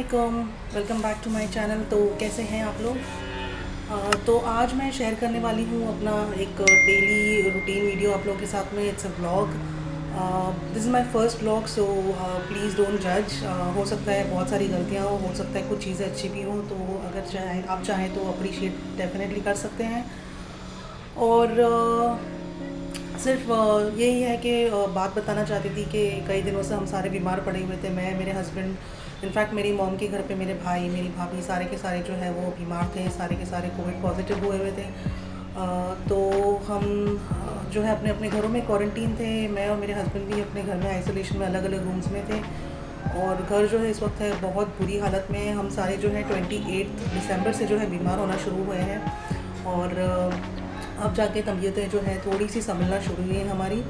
अस्सलामुअलैकुम, welcome back to my channel. तो कैसे हैं आप लोग? तो आज मैं शेयर करने वाली हूँ अपना एक डेली रूटीन वीडियो आप लोगों के साथ में। It's a vlog. This is my first vlog, so please don't जज। हो सकता है बहुत सारी गलतियाँ हो सकता है कुछ चीज़ें अच्छी भी हों, तो अगर आप चाहें तो अप्रिशिएट डेफिनेटली कर सकते हैं। और सिर्फ यही है कि बात बताना चाहती थी कि कई दिनों से हम सारे बीमार पड़े हुए थे। मैं, मेरे हस्बैंड, इनफैक्ट मेरी मॉम के घर पे मेरे भाई, मेरी भाभी, सारे के सारे जो है वो बीमार थे। सारे के सारे कोविड पॉजिटिव हुए हुए थे। तो हम जो है अपने अपने घरों में क्वारंटीन थे। मैं और मेरे हस्बैंड भी अपने घर में आइसोलेशन में अलग अलग रूम्स में थे। और घर जो है इस वक्त है बहुत बुरी हालत में। हम सारे जो है 28 दिसंबर से जो है बीमार होना शुरू हुए हैं। और अब जाके तबीयतें जो है थोड़ी सी संभलना शुरू हुई है हमारी।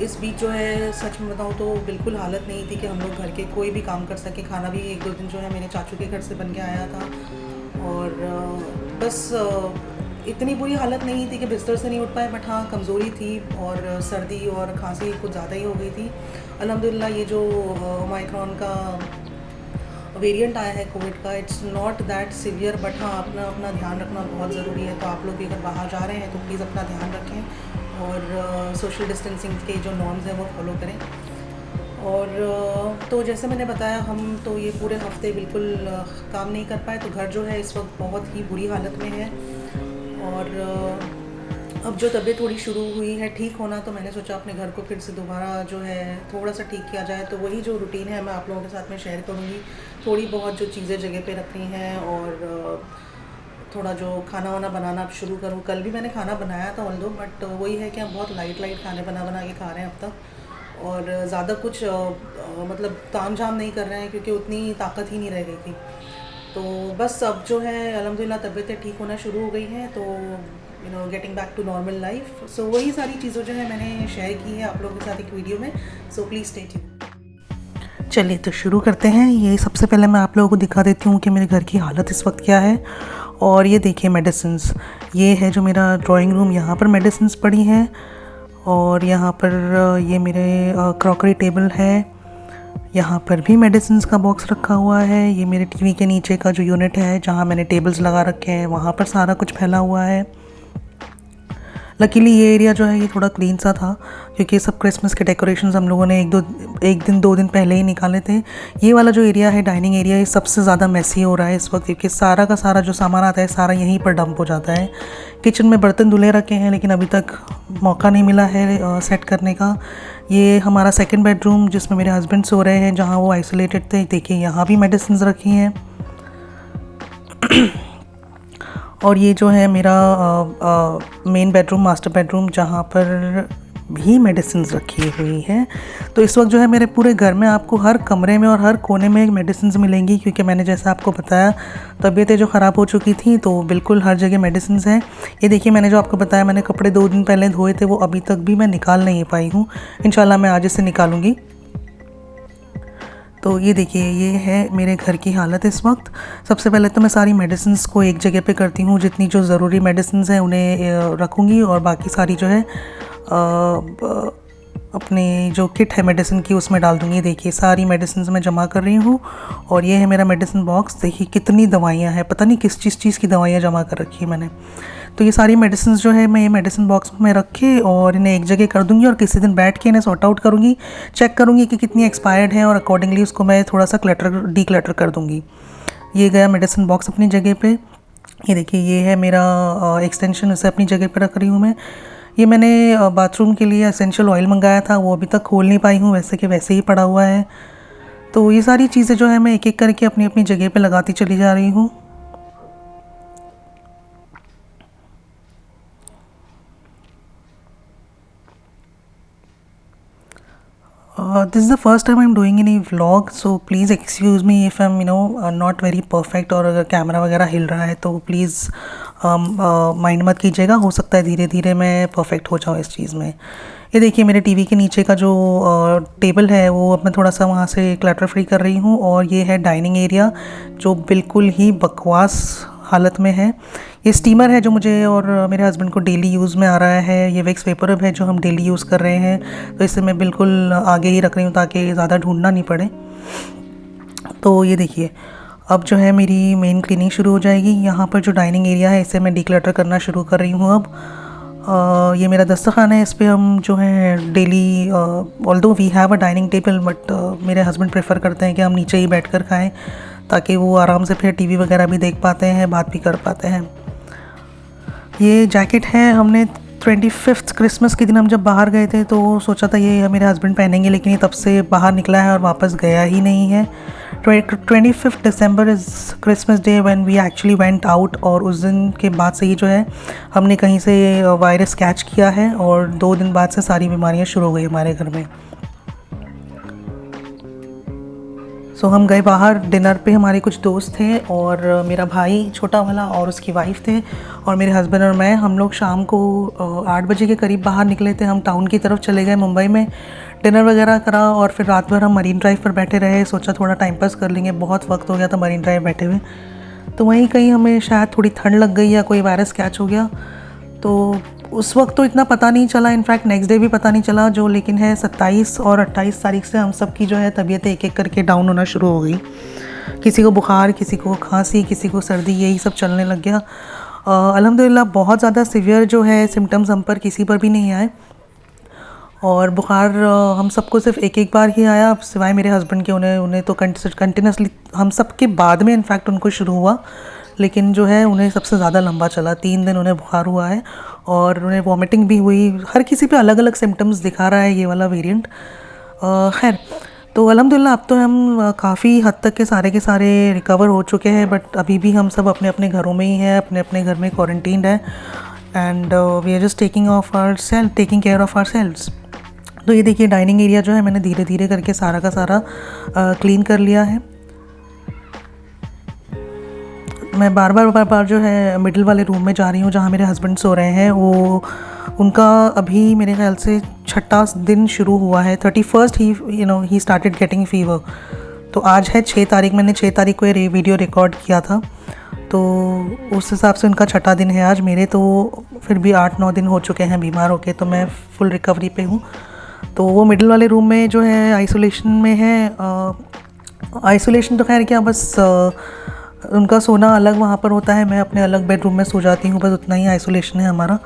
इस बीच जो है सच में बताऊँ तो बिल्कुल हालत नहीं थी कि हम लोग घर के कोई भी काम कर सके। खाना भी एक दो दिन जो है मेरे चाचू के घर से बन के आया था। और बस इतनी बुरी हालत नहीं थी कि बिस्तर से नहीं उठ पाए, बट हाँ कमज़ोरी थी और सर्दी और खांसी कुछ ज़्यादा ही हो गई थी। अल्हम्दुलिल्लाह ये जो ओमाइक्रॉन का वेरिएंट आया है कोविड का, it's not that severe, but हाँ अपना अपना ध्यान रखना बहुत ज़रूरी है। तो आप लोग भी अगर बाहर जा रहे हैं तो प्लीज़ अपना ध्यान रखें और सोशल डिस्टेंसिंग के जो नॉर्म्स हैं वो फॉलो करें। और तो जैसे मैंने बताया, हम तो ये पूरे हफ्ते बिल्कुल काम नहीं कर पाए। तो घर जो है इस वक्त बहुत ही बुरी हालत में है। और अब जो तबीयत थोड़ी शुरू हुई है ठीक होना, तो मैंने सोचा अपने घर को फिर से दोबारा जो है थोड़ा सा ठीक किया जाए। तो वही जो रूटीन है मैं आप लोगों के साथ में शेयर करूँगी। थोड़ी बहुत जो चीज़ें जगह पे रखनी हैं और थोड़ा जो खाना वाना बनाना अब शुरू करूँ। कल भी मैंने खाना बनाया था ऑल्दो, बट वही है कि हम बहुत लाइट खाने बना के खा रहे हैं अब तक। और ज़्यादा कुछ मतलब ताम झाम नहीं कर रहे हैं क्योंकि उतनी ताकत ही नहीं रह गई थी। तो बस अब जो है अल्हम्दुलिल्लाह तबीयतें ठीक होना शुरू हो गई हैं। तो getting back to normal life. So वही सारी चीज़ें जो है मैंने शेयर की है आप लोगों के साथ एक वीडियो में। So please stay tuned. चलिए तो शुरू करते हैं। ये सबसे पहले मैं आप लोगों को दिखा देती हूँ कि मेरे घर की हालत इस वक्त क्या है। और ये देखिए मेडिसिन्स, ये है जो मेरा ड्राइंग रूम, यहाँ पर मेडिसिन्स पड़ी हैं। और यहाँ पर ये मेरे क्रॉकरी टेबल है, यहाँ पर भी मेडिसिन्स का बॉक्स रखा हुआ है। ये मेरे टीवी के नीचे का जो यूनिट है जहाँ मैंने टेबल्स लगा रखे हैं, वहाँ पर सारा कुछ फैला हुआ है। लकीली ये एरिया जो है ये थोड़ा क्लीन सा था क्योंकि सब क्रिसमस के डेकोरेशंस हम लोगों ने एक दिन दो दिन पहले ही निकाले थे। ये वाला जो एरिया है डाइनिंग एरिया, ये सबसे ज़्यादा मैसी हो रहा है इस वक्त क्योंकि सारा का सारा जो सामान आता है सारा यहीं पर डंप हो जाता है। किचन में बर्तन धुले रखे हैं लेकिन अभी तक मौका नहीं मिला है सेट करने का। ये हमारा सेकेंड बेडरूम जिसमें मेरे हस्बैंड सो रहे हैं, जहाँ वो आइसोलेटेड थे। देखिए यहाँ भी मेडिसिन रखी हैं। और ये जो है मेरा मेन बेडरूम, मास्टर बेडरूम, जहाँ पर भी मेडिसिन रखी हुई हैं। तो इस वक्त जो है मेरे पूरे घर में आपको हर कमरे में और हर कोने में मेडिसिन मिलेंगी क्योंकि मैंने जैसा आपको बताया तबीयतें जो ख़राब हो चुकी थी, तो बिल्कुल हर जगह मेडिसिन हैं। ये देखिए मैंने जो आपको बताया, मैंने कपड़े 2 दिन पहले धोए थे, वो अभी तक भी मैं निकाल नहीं पाई हूँ। इंशाल्लाह मैं आज इसे निकालूँगी। तो ये देखिए ये है मेरे घर की हालत इस वक्त। सबसे पहले तो मैं सारी मेडिसिन्स को एक जगह पे करती हूँ, जितनी जो ज़रूरी मेडिसिन्स हैं उन्हें रखूँगी और बाकी सारी जो है अपने जो किट है मेडिसिन की उसमें डाल दूँगी। देखिए सारी मेडिसिन्स मैं जमा कर रही हूँ। और ये है मेरा मेडिसिन बॉक्स। देखिए कितनी दवाइयाँ हैं, पता नहीं किस चीज़ की दवाइयाँ जमा कर रखी है मैंने। तो ये सारी मेडिसिन जो है मैं ये मेडिसिन बॉक्स में रख के और इन्हें एक जगह कर दूंगी और किसी दिन बैठ के इन्हें सॉर्ट आउट करूँगी, चेक करूँगी कि कितनी एक्सपायर्ड है और अकॉर्डिंगली उसको मैं थोड़ा सा डी क्लटर कर दूँगी। ये गया मेडिसिन बॉक्स अपनी जगह पे। ये देखिए ये है मेरा एक्सटेंशन, उसे अपनी जगह पे रख रही हूँ मैं। ये मैंने बाथरूम के लिए एसेंशियल ऑयल मंगाया था, वो अभी तक खोल नहीं पाई हूँ, वैसे कि वैसे ही पड़ा हुआ है। तो ये सारी चीज़ें जो है मैं एक एक करके अपनी अपनी जगह पे लगाती चली जा रही हूँ। This is the first time I'm doing any vlog, so please excuse me if I'm not very perfect। और अगर कैमरा वगैरह हिल रहा है तो प्लीज़ माइंड मत कीजिएगा। हो सकता है धीरे धीरे मैं परफेक्ट हो जाऊँ इस चीज़ में। ये देखिए मेरे टीवी के नीचे का जो टेबल है वो अब मैं थोड़ा सा वहाँ से क्लटर फ्री कर रही हूँ। और ये है डाइनिंग एरिया जो बिल्कुल ही बकवास हालत में है। ये स्टीमर है जो मुझे और मेरे हस्बैंड को डेली यूज़ में आ रहा है। ये वैक्स पेपर अब है जो हम डेली यूज़ कर रहे हैं, तो इसे मैं बिल्कुल आगे ही रख रही हूँ ताकि ज़्यादा ढूंढना नहीं पड़े। तो ये देखिए, अब जो है मेरी मेन क्लीनिंग शुरू हो जाएगी। यहाँ पर जो डाइनिंग एरिया है इसे मैं डिक्लटर करना शुरू कर रही हूँ अब। ये मेरा दस्तरखाना है, इस पे हम जो है daily, although we have a dining table, but मेरे हस्बैंड प्रेफर करते हैं कि हम नीचे ही बैठकर खाएं, ताकि वो आराम से फिर टीवी वगैरह भी देख पाते हैं, बात भी कर पाते हैं। ये जैकेट है, हमने 25th क्रिसमस के दिन हम जब बाहर गए थे तो सोचा था ये मेरे हस्बैंड पहनेंगे, लेकिन ये तब से बाहर निकला है और वापस गया ही नहीं है। 25th December is Christmas day when we actually went out, और उस दिन के बाद से ही जो है हमने कहीं से वायरस कैच किया है, और 2 दिन बाद से सारी बीमारियां शुरू हो गई हमारे घर में। सो हम गए बाहर डिनर पे, हमारे कुछ दोस्त थे और मेरा भाई छोटा वाला और उसकी वाइफ थे, और मेरे हस्बैंड और मैं, हम लोग शाम को 8 बजे के करीब बाहर निकले थे। हम टाउन की तरफ चले गए, मुंबई में डिनर वगैरह करा, और फिर रात भर हम मरीन ड्राइव पर बैठे रहे। सोचा थोड़ा टाइम पास कर लेंगे, बहुत वक्त हो गया था मरीन ड्राइव बैठे हुए। तो वहीं कहीं हमें शायद थोड़ी ठंड लग गई या कोई वायरस कैच हो गया, तो उस वक्त तो इतना पता नहीं चला, इनफैक्ट नेक्स्ट डे भी पता नहीं चला जो, लेकिन है 27 और 28 तारीख से हम सब की जो है तबीयत एक एक करके डाउन होना शुरू हो गई। किसी को बुखार, किसी को खांसी, किसी को सर्दी, यही सब चलने लग गया। अल्हम्दुलिल्लाह बहुत ज़्यादा सिवियर जो है सिम्टम्स हम पर किसी पर भी नहीं आए, और बुखार हम सबको सिर्फ एक एक बार ही आया, सिवाय मेरे हस्बैंड के। उन्हें तो कंटिन्यूसली हम सब के बाद में इनफैक्ट उनको शुरू हुआ, लेकिन जो है उन्हें सबसे ज़्यादा लंबा चला। 3 दिन उन्हें बुखार हुआ है, और उन्हें वॉमिटिंग भी हुई। हर किसी पे अलग अलग सिम्टम्स दिखा रहा है ये वाला वेरिएंट। खैर, तो अल्हम्दुलिल्लाह अब तो हम काफ़ी हद तक के सारे रिकवर हो चुके हैं, बट अभी भी हम सब अपने अपने घरों में ही हैं, अपने अपने घर में क्वारंटीन्ड है, and we are just taking care of ourselves. तो ये देखिए डाइनिंग एरिया जो है मैंने धीरे धीरे करके सारा का सारा क्लीन कर लिया है। मैं बार बार जो है मिडिल वाले रूम में जा रही हूँ जहाँ मेरे हस्बैंड सो रहे हैं। वो उनका अभी मेरे ख्याल से 6ठा दिन शुरू हुआ है। 31st he started getting fever. तो आज है 6 तारीख, मैंने 6 तारीख को ये वीडियो रिकॉर्ड किया था, तो उस हिसाब से उनका 6ठा दिन है आज। मेरे तो फिर भी 8-9 दिन हो चुके हैं बीमार होके, तो मैं फुल रिकवरी पे हूँ। तो वो मिडिल वाले रूम में जो है आइसोलेशन में है। आइसोलेशन तो खैर क्या, बस उनका सोना अलग वहाँ पर होता है, मैं अपने अलग बेडरूम में सो जाती हूँ, बस उतना ही आइसोलेशन है हमारा।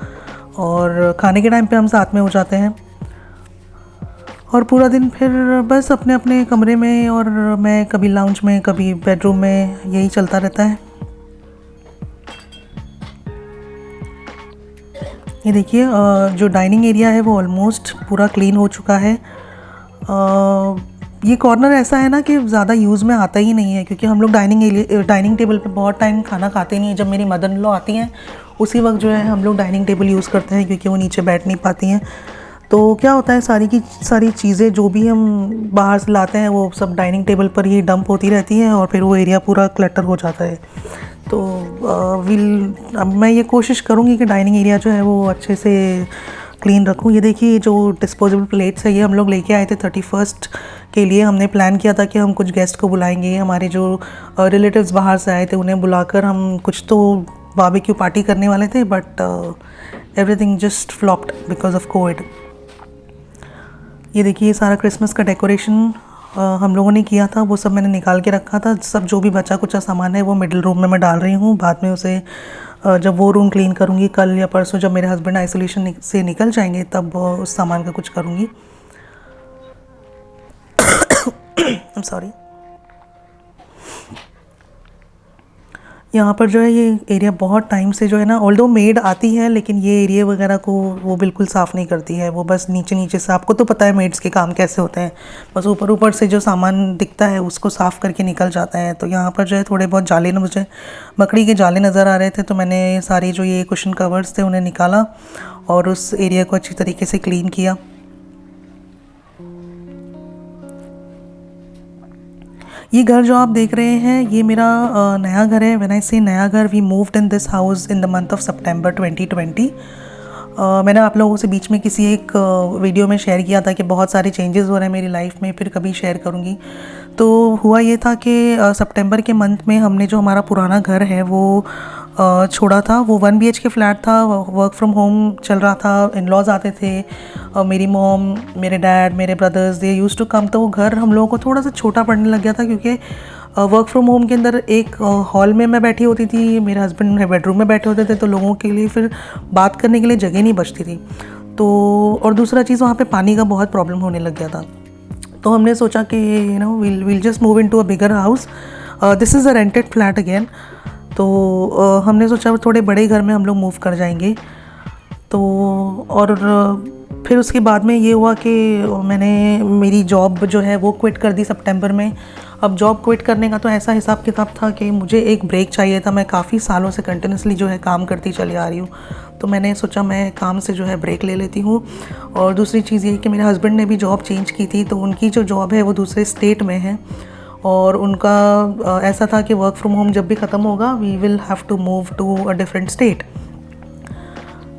और खाने के टाइम पे हम साथ में हो जाते हैं, और पूरा दिन फिर बस अपने अपने कमरे में, और मैं कभी लाउंज में कभी बेडरूम में, यही चलता रहता है। ये देखिए जो डाइनिंग एरिया है वो ऑलमोस्ट पूरा क्लीन हो चुका है। ये कॉर्नर ऐसा है ना कि ज़्यादा यूज़ में आता ही नहीं है, क्योंकि हम लोग डाइनिंग टेबल पे बहुत टाइम खाना खाते नहीं है। जब मेरी मदर इन लॉ आती हैं उसी वक्त जो है हम लोग डाइनिंग टेबल यूज़ करते हैं, क्योंकि वो नीचे बैठ नहीं पाती हैं। तो क्या होता है, सारी की सारी चीज़ें जो भी हम बाहर से लाते हैं वो सब डाइनिंग टेबल पर ही डंप होती रहती हैं, और फिर वो एरिया पूरा क्लटर हो जाता है। तो अब मैं ये कोशिश करूँगी कि डाइनिंग एरिया जो है वो अच्छे से क्लीन रखूँ। ये देखिए जो डिस्पोजेबल प्लेट्स है ये हम लोग लेके आए थे 31st के लिए। हमने प्लान किया था कि हम कुछ गेस्ट को बुलाएंगे, हमारे जो रिलेटिव्स बाहर से आए थे उन्हें बुलाकर हम कुछ तो बारबेक्यू पार्टी करने वाले थे, but everything just flopped because of Covid. ये देखिए सारा क्रिसमस का डेकोरेशन हम लोगों ने किया था, वो सब मैंने निकाल के रखा था। सब जो भी बचा कुचा सामान है वो मिडिल रूम में मैं डाल रही हूँ। बाद में उसे जब वो रूम क्लीन करूँगी कल या परसों, जब मेरे हस्बैंड आइसोलेशन से निकल जाएंगे, तब उस सामान का कुछ करूँगी। I'm sorry। यहाँ पर जो है ये एरिया बहुत टाइम से जो है ना, ऑल्दो मेड आती है, लेकिन ये एरिया वगैरह को वो बिल्कुल साफ़ नहीं करती है। वो बस नीचे नीचे से, आपको तो पता है मेड्स के काम कैसे होते हैं, बस ऊपर ऊपर से जो सामान दिखता है उसको साफ़ करके निकल जाता है। तो यहाँ पर जो है थोड़े बहुत जाले, मुझे मकड़ी के जाले नज़र आ रहे थे, तो मैंने सारी जो ये कुशन कवर्स थे उन्हें निकाला और उस एरिया को अच्छी तरीके से क्लीन किया। ये घर जो आप देख रहे हैं ये मेरा नया घर है। व्हेन आई से नया घर, we moved in this house in the month of September 2020। मैंने आप लोगों से बीच में किसी एक वीडियो में शेयर किया था कि बहुत सारे चेंजेस हो रहे हैं मेरी लाइफ में, फिर कभी शेयर करूँगी। तो हुआ ये था कि सितंबर के मंथ में हमने जो हमारा पुराना घर है वो छोड़ा था। वो 1 BHK फ्लैट था, वर्क फ्रॉम होम चल रहा था, इन लॉज आते थे, मेरी मॉम, मेरे डैड, मेरे brothers, they used to come. तो वो घर हम लोगों को थोड़ा सा छोटा पड़ने लग गया था, क्योंकि वर्क फ्रॉम होम के अंदर एक हॉल में मैं बैठी होती थी, मेरे हस्बैंड बेडरूम में बैठे होते थे, तो लोगों के लिए फिर बात करने के लिए जगह नहीं बचती थी। तो और दूसरा चीज़, वहाँ पे पानी का बहुत प्रॉब्लम होने लग गया था। तो हमने सोचा कि we'll just move into a bigger house. This is a rented flat again. तो हमने सोचा थोड़े बड़े घर में हम लोग मूव कर जाएंगे। तो और फिर उसके बाद में ये हुआ कि मैंने मेरी जॉब जो है वो क्विट कर दी सितंबर में। अब जॉब क्विट करने का तो ऐसा हिसाब किताब था कि मुझे एक ब्रेक चाहिए था। मैं काफ़ी सालों से कंटिन्यूसली जो है काम करती चली आ रही हूँ, तो मैंने सोचा मैं काम से जो है ब्रेक ले लेती हूँ। और दूसरी चीज़ ये कि मेरे हस्बैंड ने भी जॉब चेंज की थी, तो उनकी जो जॉब है वो दूसरे स्टेट में है, और उनका ऐसा था कि वर्क फ्रॉम होम जब भी ख़त्म होगा we will have to move to a different state.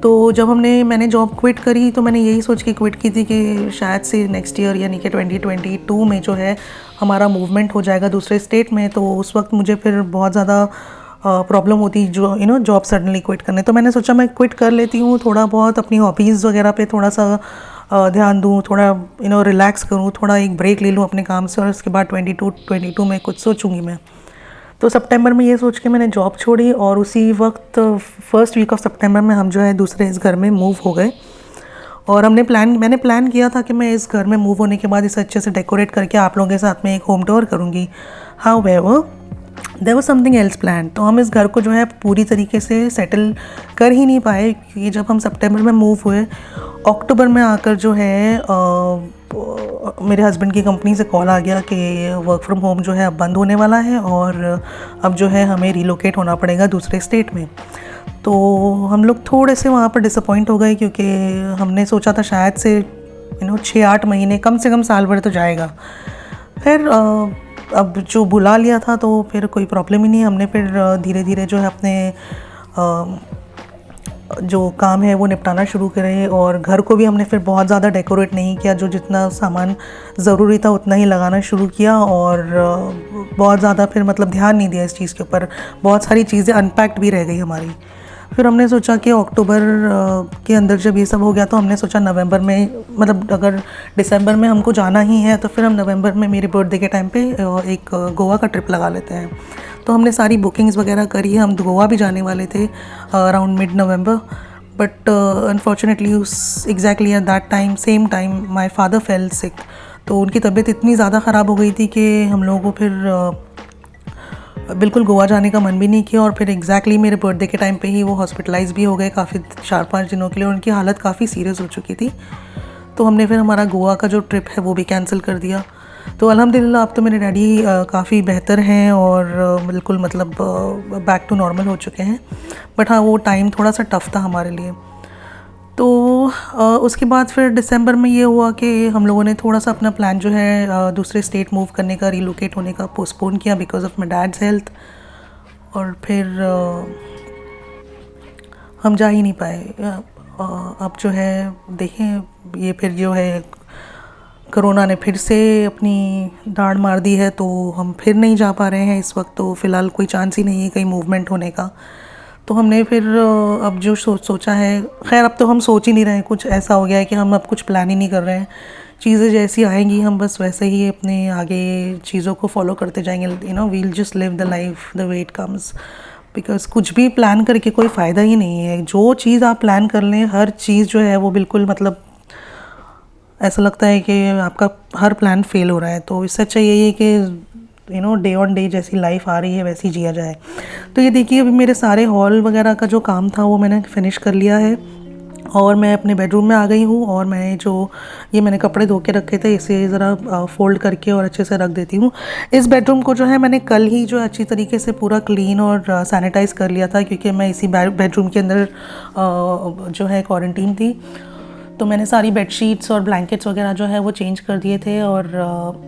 तो जब मैंने जॉब क्विट करी, तो मैंने यही सोच के क्विट की थी कि शायद से नेक्स्ट ईयर यानी कि 2022 में जो है हमारा मूवमेंट हो जाएगा दूसरे स्टेट में। तो उस वक्त मुझे फिर बहुत ज़्यादा प्रॉब्लम होती जो जॉब सडनली क्विट करने। तो मैंने सोचा मैं क्विट कर लेती हूँ, थोड़ा बहुत अपनी हॉबीज़ वगैरह पे थोड़ा सा ध्यान दूँ, थोड़ा रिलैक्स करूँ, थोड़ा एक ब्रेक ले लूँ अपने काम से, और उसके बाद 22 में कुछ सोचूँगी मैं। तो सितंबर में ये सोच के मैंने जॉब छोड़ी, और उसी वक्त फर्स्ट वीक ऑफ सितंबर में हम जो है दूसरे इस घर में मूव हो गए। और मैंने प्लान किया था कि मैं इस घर में मूव होने के बाद इसे अच्छे से डेकोरेट करके आप लोगों के साथ में एक होम टूर करूँगी। However there was something else plan. तो हम इस घर को जो है पूरी तरीके से सेटल कर ही नहीं पाए, क्योंकि जब हम सितंबर में मूव हुए, अक्टूबर में आकर जो है मेरे हस्बैंड की कंपनी से कॉल आ गया कि वर्क फ्रॉम होम जो है अब बंद होने वाला है, और अब जो है हमें रिलोकेट होना पड़ेगा दूसरे स्टेट में। तो हम लोग थोड़े से वहाँ पर डिसअपॉइंट हो गए, क्योंकि हमने सोचा था शायद से 6-8 महीने, कम से कम साल भर तो जाएगा। फिर अब जो बुला लिया था तो फिर कोई प्रॉब्लम ही नहीं। हमने फिर धीरे धीरे जो है अपने जो काम है वो निपटाना शुरू करे, और घर को भी हमने फिर बहुत ज़्यादा डेकोरेट नहीं किया, जो जितना सामान ज़रूरी था उतना ही लगाना शुरू किया, और बहुत ज़्यादा फिर मतलब ध्यान नहीं दिया इस चीज़ के ऊपर। बहुत सारी चीज़ें अनपैक्ड भी रह गई हमारी। फिर हमने सोचा कि अक्टूबर के अंदर जब ये सब हो गया, तो हमने सोचा नवंबर में, मतलब अगर दिसंबर में हमको जाना ही है तो फिर हम नवंबर में मेरे बर्थडे के टाइम पे एक गोवा का ट्रिप लगा लेते हैं। तो हमने सारी बुकिंग्स वगैरह करी। हम गोवा भी जाने वाले थे around mid November, but unfortunately exactly at that time, same time my father fail सिक। तो उनकी तबीयत इतनी ज़्यादा ख़राब हो गई थी कि हम लोगों को फिर बिल्कुल गोवा जाने का मन भी नहीं किया। और फिर एग्जैक्टली मेरे बर्थडे के टाइम पे ही वो हॉस्पिटलाइज भी हो गए काफ़ी 4-5 दिनों के लिए, उनकी हालत काफ़ी सीरियस हो चुकी थी। तो हमने फिर हमारा गोवा का जो ट्रिप है वो भी कैंसिल कर दिया। तो अल्हम्दुलिल्लाह अब तो मेरे डैडी काफ़ी बेहतर हैं, और बिल्कुल मतलब बैक टू नॉर्मल हो चुके हैं। बट हाँ, वो टाइम थोड़ा सा टफ़ था हमारे लिए। तो उसके बाद फिर दिसंबर में ये हुआ कि हम लोगों ने थोड़ा सा अपना प्लान जो है दूसरे स्टेट मूव करने का, रिलोकेट होने का पोस्टपोन किया because of my dad's health. और फिर हम जा ही नहीं पाए। अब जो है देखें, ये फिर जो है कोरोना ने फिर से अपनी दाढ़ मार दी है, तो हम फिर नहीं जा पा रहे हैं इस वक्त। तो फ़िलहाल कोई चांस ही नहीं है कहीं मूवमेंट होने का। तो हमने फिर अब जो सोचा है, खैर अब तो हम सोच ही नहीं रहे हैं, कुछ ऐसा हो गया है कि हम अब कुछ प्लान ही नहीं कर रहे हैं। चीज़ें जैसी आएंगी हम बस वैसे ही अपने आगे चीज़ों को फॉलो करते जाएंगे। We'll just live the life the way it comes, because कुछ भी प्लान करके कोई फ़ायदा ही नहीं है। जो चीज़ आप प्लान कर लें, हर चीज़ जो है वो बिल्कुल मतलब ऐसा लगता है कि आपका हर प्लान फेल हो रहा है। तो इससे अच्छा यही है कि डे ऑन डे जैसी लाइफ आ रही है वैसी जिया जाए। तो ये देखिए, अभी मेरे सारे हॉल वगैरह का जो काम था वो मैंने फिनिश कर लिया है, और मैं अपने बेडरूम में आ गई हूँ। और मैंने कपड़े धो के रखे थे, इसे ज़रा फोल्ड करके और अच्छे से रख देती हूँ। इस बेडरूम को जो है मैंने कल ही जो अच्छी तरीके से पूरा क्लीन और सैनिटाइज़ कर लिया था, क्योंकि मैं इसी बेडरूम के अंदर जो है क्वारंटीन थी। तो मैंने सारी बेडशीट्स और ब्लैंकेट्स वगैरह जो है वो चेंज कर दिए थे, और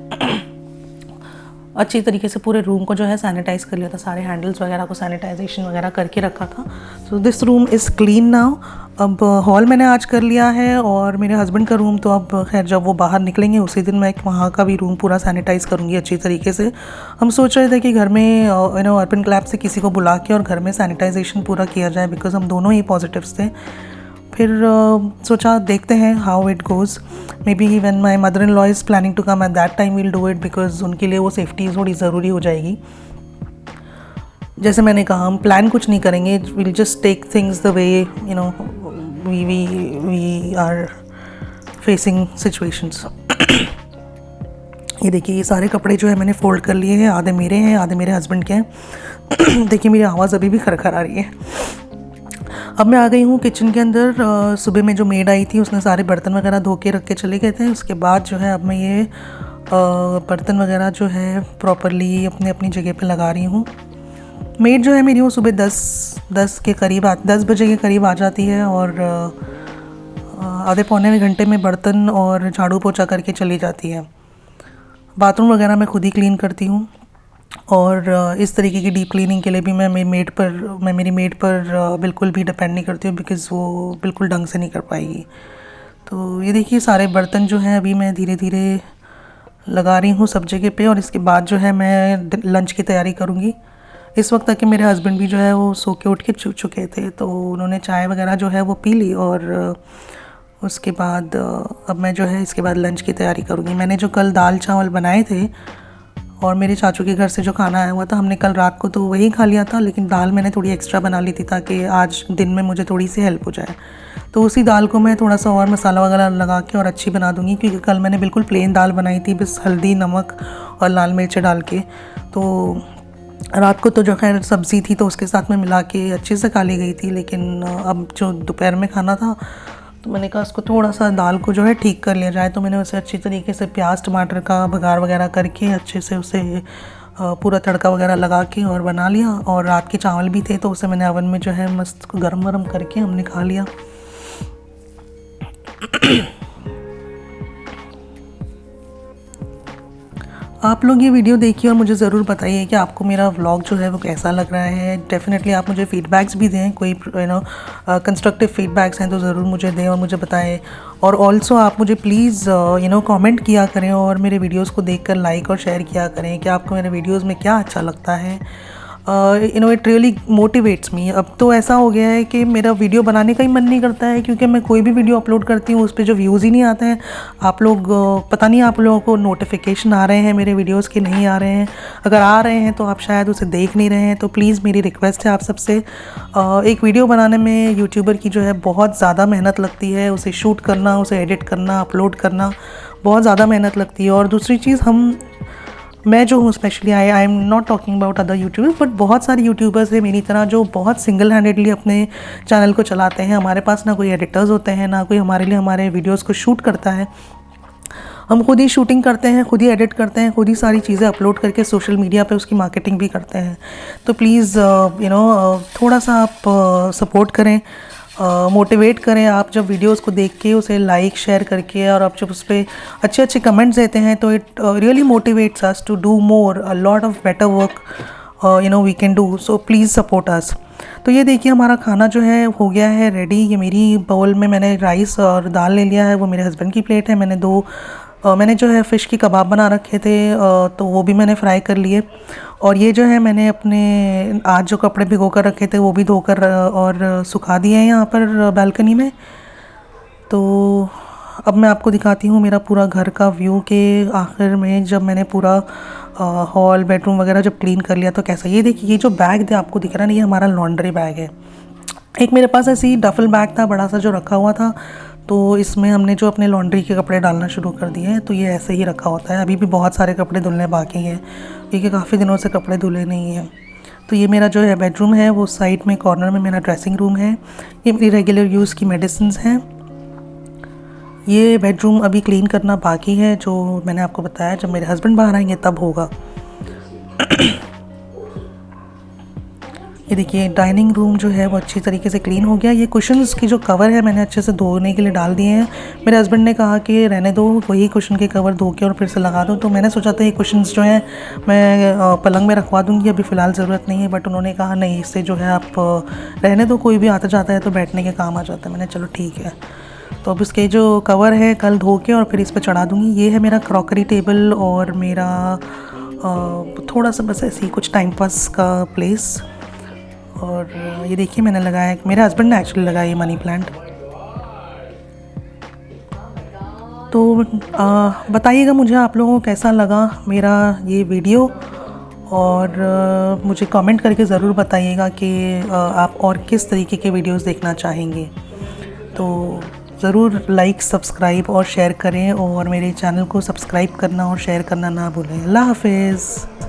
अच्छी तरीके से पूरे रूम को जो है सैनिटाइज़ कर लिया था। सारे हैंडल्स वगैरह को सैनिटाइजेशन वगैरह करके रखा था। So this room is clean now. अब हॉल मैंने आज कर लिया है, और मेरे हस्बैंड का रूम तो अब खैर जब वो बाहर निकलेंगे उसी दिन मैं वहाँ का भी रूम पूरा सैनिटाइज़ करूँगी अच्छी तरीके से। हम सोच रहे थे कि घर में अर्बन क्लैब से किसी को बुला के और घर में सैनिटाइजेशन पूरा किया जाए, बिकॉज हम दोनों ही पॉजिटिव्स थे। फिर सोचा देखते हैं how it goes. Maybe when my mother in law is planning to come at that time we'll do it, because उनके लिए वो सेफ्टी थोड़ी ज़रूरी हो जाएगी। जैसे मैंने कहा, हम प्लान कुछ नहीं करेंगे, will just take things the way you know we are facing situations. ये देखिए, ये सारे कपड़े जो है मैंने फ़ोल्ड कर लिए हैं, आधे मेरे हैं आधे मेरे हस्बैंड के हैं। देखिए मेरी आवाज़ अभी भी खरखर आ रही है। अब मैं आ गई हूँ किचन के अंदर। सुबह में जो मेड आई थी उसने सारे बर्तन वगैरह धो के रख के चले गए थे। उसके बाद जो है अब मैं ये बर्तन वगैरह जो है प्रॉपरली अपनी अपनी जगह पे लगा रही हूँ। मेड जो है मेरी वो सुबह 10 बजे के करीब आ जाती है और आधे पौने घंटे में बर्तन और झाड़ू पोछा करके चली जाती है। बाथरूम वगैरह मैं खुद ही क्लीन करती हूँ और इस तरीके की डीप क्लीनिंग के लिए भी मैं मेरी मेड पर बिल्कुल भी डिपेंड नहीं करती हूँ, बिकॉज़ वो बिल्कुल ढंग से नहीं कर पाएगी। तो ये देखिए सारे बर्तन जो हैं अभी मैं धीरे धीरे लगा रही हूँ सब जगह पे, और इसके बाद जो है मैं लंच की तैयारी करूँगी। इस वक्त तक कि मेरे हस्बैंड भी जो है वो सो के उठ के चुके थे, तो उन्होंने चाय वगैरह जो है वो पी ली और उसके बाद अब मैं जो है इसके बाद लंच की तैयारी करूँगी। मैंने जो कल दाल चावल बनाए थे और मेरे चाचू के घर से जो खाना आया हुआ था, हमने कल रात को तो वही खा लिया था, लेकिन दाल मैंने थोड़ी एक्स्ट्रा बना ली थी ताकि आज दिन में मुझे थोड़ी सी हेल्प हो जाए। तो उसी दाल को मैं थोड़ा सा और मसाला वगैरह लगा के और अच्छी बना दूँगी, क्योंकि कल मैंने बिल्कुल प्लेन दाल बनाई थी, बस हल्दी नमक और लाल मिर्च डाल के। तो रात को तो जो खैर सब्ज़ी थी तो उसके साथ में मिला के अच्छे से खा ली गई थी, लेकिन अब जो दोपहर में खाना था तो मैंने कहा उसको थोड़ा सा दाल को जो है ठीक कर लिया जाए। तो मैंने उसे अच्छी तरीके से प्याज टमाटर का बघार वगैरह करके अच्छे से उसे पूरा तड़का वगैरह लगा के और बना लिया। और रात के चावल भी थे तो उसे मैंने ओवन में जो है मस्त गरम गरम करके हमने खा लिया। आप लोग ये वीडियो देखिए और मुझे ज़रूर बताइए कि आपको मेरा व्लॉग जो है वो कैसा लग रहा है। डेफ़िनेटली आप मुझे फ़ीडबैक्स भी दें, कोई कंस्ट्रक्टिव फ़ीडबैक्स हैं तो ज़रूर मुझे दें और मुझे बताएं। और ऑल्सो आप मुझे प्लीज़ कमेंट किया करें और मेरे वीडियोस को देखकर लाइक और शेयर किया करें कि आपको मेरे वीडियोस में क्या अच्छा लगता है। It really motivates me. अब तो ऐसा हो गया है कि मेरा वीडियो बनाने का ही मन नहीं करता है, क्योंकि मैं कोई भी वीडियो अपलोड करती हूँ उस पर जो व्यूज़ ही नहीं आते हैं। आप लोग पता नहीं आप लोगों को नोटिफिकेशन आ रहे हैं मेरे वीडियोस के, नहीं आ रहे हैं। अगर आ रहे हैं तो आप शायद उसे देख नहीं रहे हैं। तो प्लीज़ मेरी रिक्वेस्ट है आप सबसे, एक वीडियो बनाने में यूट्यूबर की जो है बहुत ज़्यादा मेहनत लगती है। उसे शूट करना, उसे एडिट करना, अपलोड करना बहुत ज़्यादा मेहनत लगती है। और दूसरी चीज़, मैं जो हूँ specially I am not talking about other YouTubers, but बहुत सारे यूट्यूबर्स हैं मेरी तरह जो बहुत सिंगल हैंडेडली अपने चैनल को चलाते हैं। हमारे पास ना कोई एडिटर्स होते हैं, ना कोई हमारे लिए हमारे वीडियोस को शूट करता है। हम खुद ही शूटिंग करते हैं, खुद ही एडिट करते हैं, खुद ही सारी चीज़ें अपलोड करके सोशल मीडिया पे उसकी मार्केटिंग भी करते हैं। तो प्लीज़ थोड़ा सा आप सपोर्ट करें, मोटिवेट करें। आप जब वीडियोस को देख के उसे लाइक शेयर करके और आप जब उस पर अच्छे अच्छे कमेंट्स देते हैं तो it really motivates us to do more, a lot of better work we can do. So please support us. तो ये देखिए हमारा खाना जो है हो गया है रेडी। ये मेरी बाउल में मैंने राइस और दाल ले लिया है, वो मेरे हस्बैंड की प्लेट है। मैंने जो है फ़िश की कबाब बना रखे थे, तो वो भी मैंने फ्राई कर लिए। और ये जो है मैंने अपने आज जो कपड़े भिगो कर रखे थे वो भी धोकर और सुखा दिए हैं यहाँ पर बालकनी में। तो अब मैं आपको दिखाती हूँ मेरा पूरा घर का व्यू के आखिर में, जब मैंने पूरा हॉल बेडरूम वगैरह जब क्लीन कर लिया तो कैसा। ये देखिए, ये जो बैग आपको दिख रहा है ना, ये हमारा लॉन्ड्री बैग है। एक मेरे पास ऐसी डफल बैग था बड़ा सा जो रखा हुआ था, तो इसमें हमने जो अपने लॉन्ड्री के कपड़े डालना शुरू कर दिए हैं। तो ये ऐसे ही रखा होता है। अभी भी बहुत सारे कपड़े धुलने बाकी हैं, क्योंकि काफ़ी दिनों से कपड़े धुले नहीं हैं। तो ये मेरा जो है बेडरूम है, वो साइड में कॉर्नर में मेरा ड्रेसिंग रूम है। ये मेरी रेगुलर यूज़ की मेडिसिन्स हैं। ये बेडरूम अभी क्लीन करना बाकी है, जो मैंने आपको बताया जब मेरे हस्बैंड बाहर आएंगे तब होगा। ये देखिए डाइनिंग रूम जो है वो अच्छी तरीके से क्लीन हो गया। ये कुशन्स की जो कवर है मैंने अच्छे से धोने के लिए डाल दिए हैं। मेरे हस्बैंड ने कहा कि रहने दो, वही कुशन के कवर धो के और फिर से लगा दो। तो मैंने सोचा था ये कुशन्स जो हैं मैं पलंग में रखवा दूँगी, अभी फ़िलहाल ज़रूरत नहीं है। बट उन्होंने कहा नहीं, इससे जो है आप रहने दो, कोई भी आता जाता है तो बैठने के काम आ जाता है। मैंने चलो ठीक है। तो अब इसके जो कवर है कल धो के और फिर इस पर चढ़ा दूँगी। ये है मेरा क्रॉकरी टेबल और मेरा थोड़ा सा बस ऐसे ही कुछ टाइम पास का प्लेस। और ये देखिए मैंने लगाया, मेरे हस्बैंड ने एक्चुअली लगाया ये मनी प्लांट। तो बताइएगा मुझे आप लोगों को कैसा लगा मेरा ये वीडियो, और मुझे कमेंट करके ज़रूर बताइएगा कि आप और किस तरीके के वीडियोस देखना चाहेंगे। तो ज़रूर लाइक, सब्सक्राइब और शेयर करें, और मेरे चैनल को सब्सक्राइब करना और शेयर करना ना भूलें। अल्लाह हाफ़िज़।